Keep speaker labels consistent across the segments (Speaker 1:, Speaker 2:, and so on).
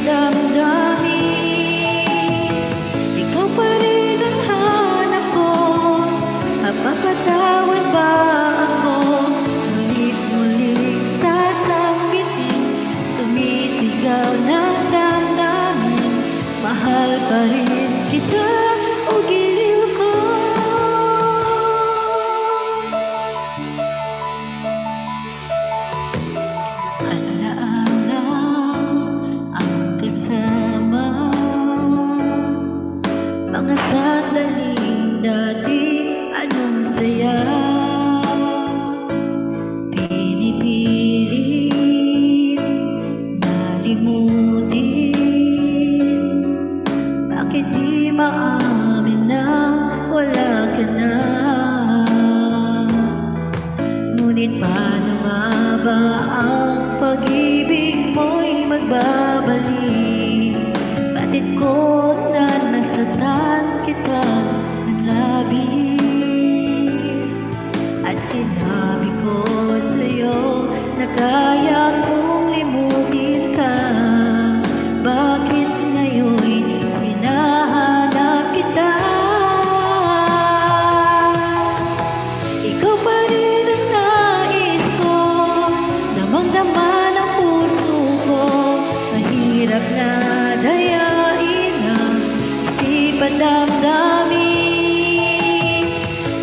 Speaker 1: damdamin. Ikaw pa rin ang hanap ko, mapapatawad ba ako? Mulit-muling sasambitin, sumisigaw ng damdamin. Mahal pa rin kita o giliw ko. Mga sandaling dati, anong saya, pinipilit nalimutin. Bakit di maamin na wala ka na? Ngunit paano nga ba ang pag-ibig mo'y magbabalik? Bakit ko na nasaktan kita ng labis? At sinabi ko sa'yo na kaya kong limutin ka. Bakit ngayon hinahanap kita? Ikaw pa rin ang nais ko, damang-dama ng puso ko. Mahirap na dayain ang isip at damdamin.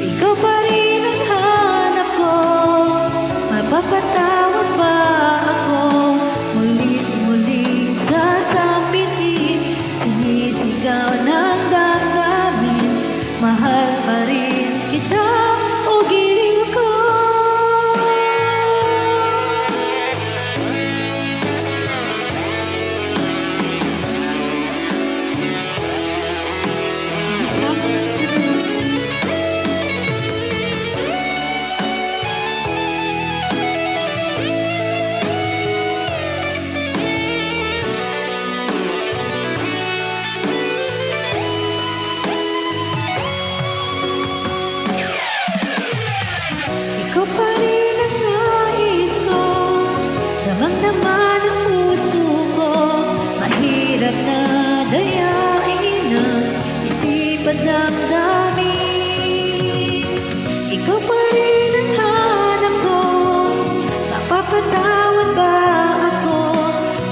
Speaker 1: Ikaw pa rin ang hanap ko, mapapatawad ba ako? Mulit-muling sasambitin, sinisigaw ng damdamin. Mahal pa rin kita o giliw ko. Ikaw pa rin ang nais ko, damang-dama ng puso ko. Mahirap na dayain ang isip at damdamin. Ikaw pa rin ang hanap ko, mapapatawad ba ako?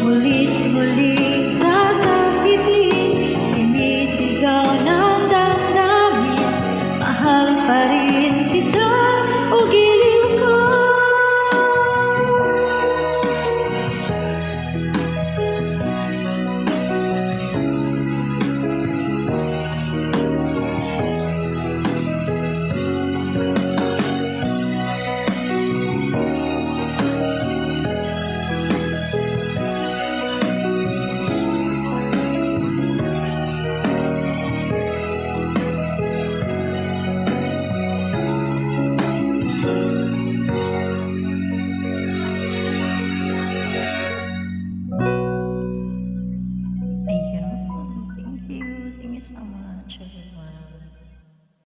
Speaker 1: Mulit-muling sasabitin, sinisigaw ng damdamin. Mahal pa rin kita o giliw ko. Thank you so much.